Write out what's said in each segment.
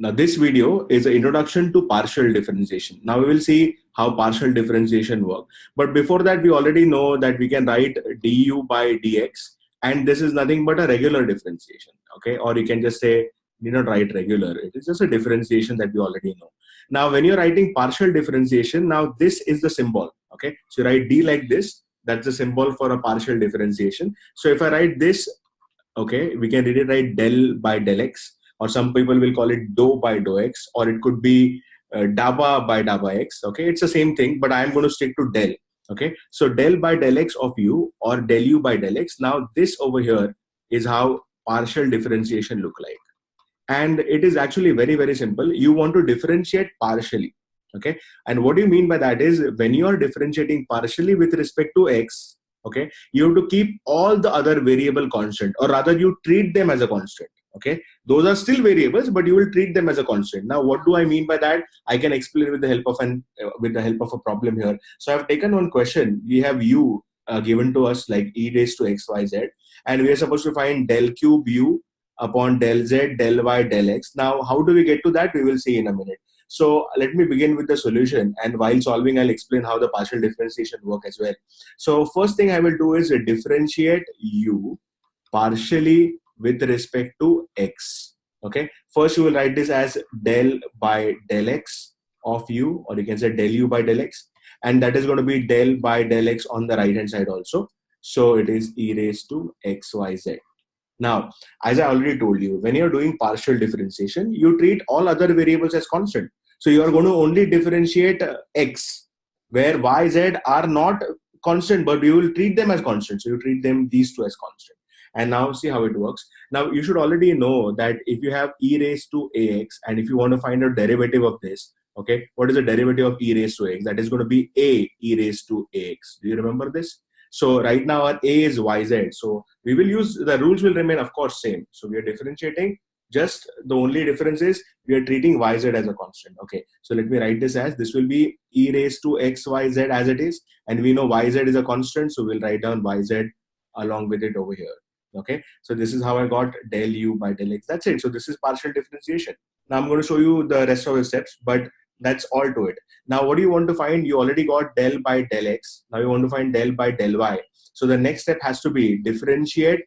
Now this video is an introduction to partial differentiation. Now we will see how partial differentiation work. But before that, we already know that we can write du by dx, and this is nothing but a regular differentiation. Okay, or you can just say, need not write regular. It is just a differentiation that we already know. Now when you're writing partial differentiation, now this is the symbol. Okay, so you write d like this. That's the symbol for a partial differentiation. So if I write this, okay, we can really write del by del x, or some people will call it dou by dou x, or it could be daba by daba x. Okay, it's the same thing, but I'm going to stick to del. Okay, so del by del x of u, or del u by del x. Now this over here is how partial differentiation look like, and it is actually very, very simple. You want to differentiate partially. Okay, and what do you mean by that is, when you are differentiating partially with respect to x, okay, you have to keep all the other variable constant, or rather you treat them as a constant. Okay, those are still variables, but you will treat them as a constant. Now what do I mean by that? I can explain with the help of a problem here. So I've taken one question. We have u given to us like e raised to xyz, and we are supposed to find del cube u upon del z, del y, del x. Now how do we get to that? We will see in a minute. So let me begin with the solution, and while solving, I'll explain how the partial differentiation work as well. So first thing I will do is differentiate u partially with respect to x. Okay, first you will write this as del by del x of u, or you can say del u by del x, and that is going to be del by del x on the right hand side also. So it is e raised to xyz. Now, as I already told you, when you're doing partial differentiation, you treat all other variables as constant. So you are going to only differentiate x, where y, z are not constant, but you will treat them as constant. So you treat them, these two, as constant. And now see how it works. Now you should already know that if you have e raised to ax, and if you want to find a derivative of this, okay, what is the derivative of e raised to ax? That is going to be a e raised to ax. Do you remember this? So right now our a is yz. So we will use, the rules will remain of course same. So we are differentiating, just the only difference is we are treating yz as a constant. Okay, so let me write this as, this will be e raised to xyz as it is, and we know yz is a constant, so we'll write down yz along with it over here. Okay, so this is how I got del u by del x. That's it. So this is partial differentiation. Now I'm going to show you the rest of the steps, but that's all to it. Now what do you want to find? You already got del by del x. Now you want to find del by del y. So the next step has to be differentiate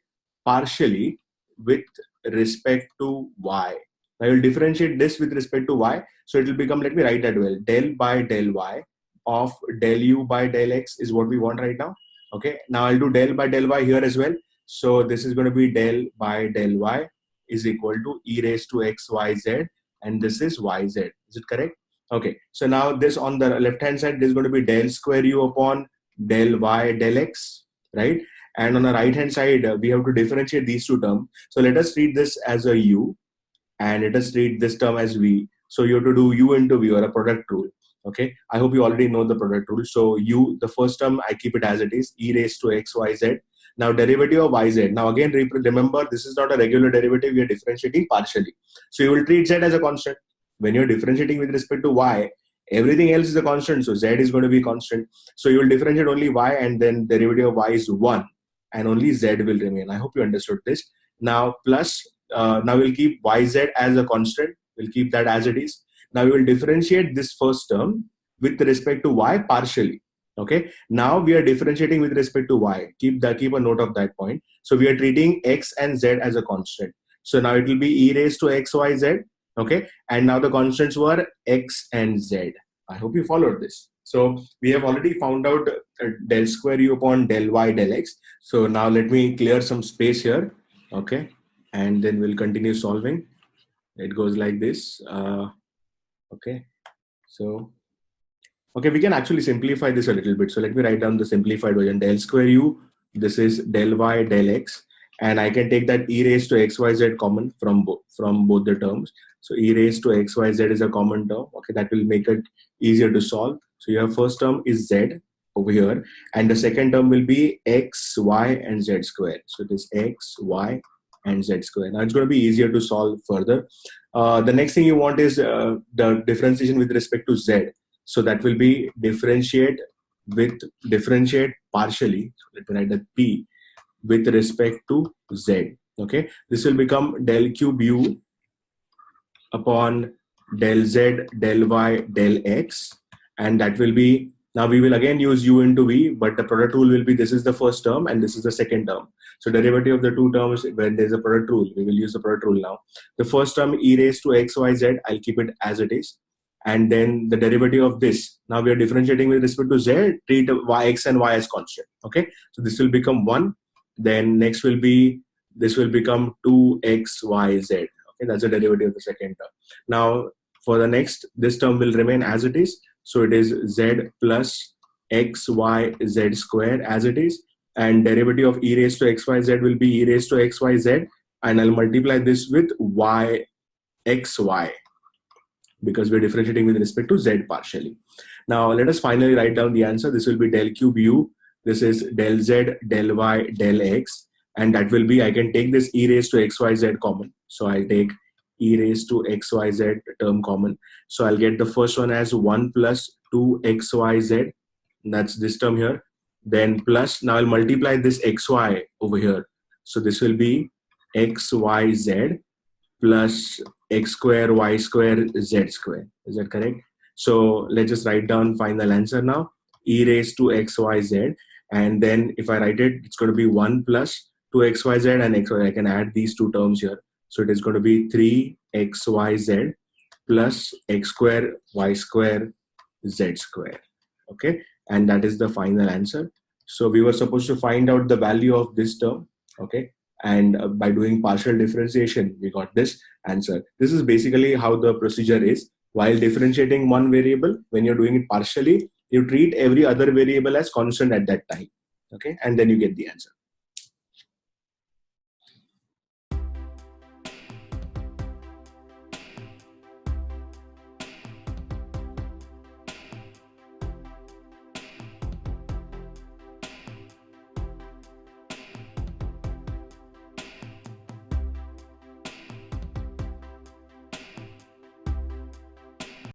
partially with respect to y. Now you'll differentiate this with respect to y. So it will become, let me write that well, del by del y of del u by del x is what we want right now. Okay, now I'll do del by del y here as well. So this is going to be del by del y is equal to e raised to xyz, and this is yz. Is it correct? Okay, so now this on the left hand side, this is going to be del square u upon del y del x, right? And on the right hand side, we have to differentiate these two terms. So let us treat this as a u, and let us treat this term as v. So you have to do u into v, or a product rule. Okay, I hope you already know the product rule. So u, the first term, I keep it as it is, e raised to xyz. Now derivative of yz. Now again, remember, this is not a regular derivative. We are differentiating partially. So you will treat z as a constant. When you're differentiating with respect to y, everything else is a constant. So z is going to be constant. So you will differentiate only y, and then derivative of y is 1, and only z will remain. I hope you understood this. Now plus, now we'll keep yz as a constant. We'll keep that as it is. Now we will differentiate this first term with respect to y partially. Okay, now we are differentiating with respect to y. Keep a note of that point. So we are treating x and z as a constant. So now it will be e raised to xyz. Okay, and now the constants were x and z. I hope you followed this. So we have already found out del square u upon del y del x. So now let me clear some space here. Okay, and then we'll continue solving. It goes like this. Okay, so okay, we can actually simplify this a little bit. So let me write down the simplified version. Del square u, this is del y del x, and I can take that e raised to xyz common from both the terms. So e raised to xyz is a common term. Okay, that will make it easier to solve. So your first term is z over here, and the second term will be x, y, and z square. So it is x, y, and z square. Now it's going to be easier to solve further. The next thing you want is the differentiation with respect to z. So that will be differentiate partially. So let me write that p with respect to z. Okay, this will become del cube u upon del z, del y, del x, and that will be, now we will again use u into v, but the product rule will be, this is the first term and this is the second term. So derivative of the two terms, when there's a product rule, we will use the product rule now. The first term e raised to x, y, z, I'll keep it as it is. And then the derivative of this, now we are differentiating with respect to z, treat y, x and y as constant. Okay, so this will become 1. Then next will be, this will become 2xyz. Okay, that's the derivative of the second term. Now for the next, this term will remain as it is. So it is z plus xyz square as it is. And derivative of e raised to xyz will be e raised to xyz. And I'll multiply this with yxy, because we're differentiating with respect to z partially. Now let us finally write down the answer. This will be del cube u. This is del z, del y, del x. And that will be, I can take this e raised to xyz common. So I'll take e raised to xyz term common. So I'll get the first one as 1 plus 2xyz. That's this term here. Then plus, now I'll multiply this xy over here. So this will be xyz plus x square, y square, z square. Is that correct? So let's just write down final answer now. E raised to xyz. And then if I write it, it's going to be 1 plus 2xyz and xy. I can add these two terms here. So it is going to be 3xyz plus x square, y square, z square. Okay. And that is the final answer. So we were supposed to find out the value of this term. Okay. And by doing partial differentiation, we got this answer. This is basically how the procedure is. While differentiating one variable, when you're doing it partially, you treat every other variable as constant at that time. Okay. And then you get the answer.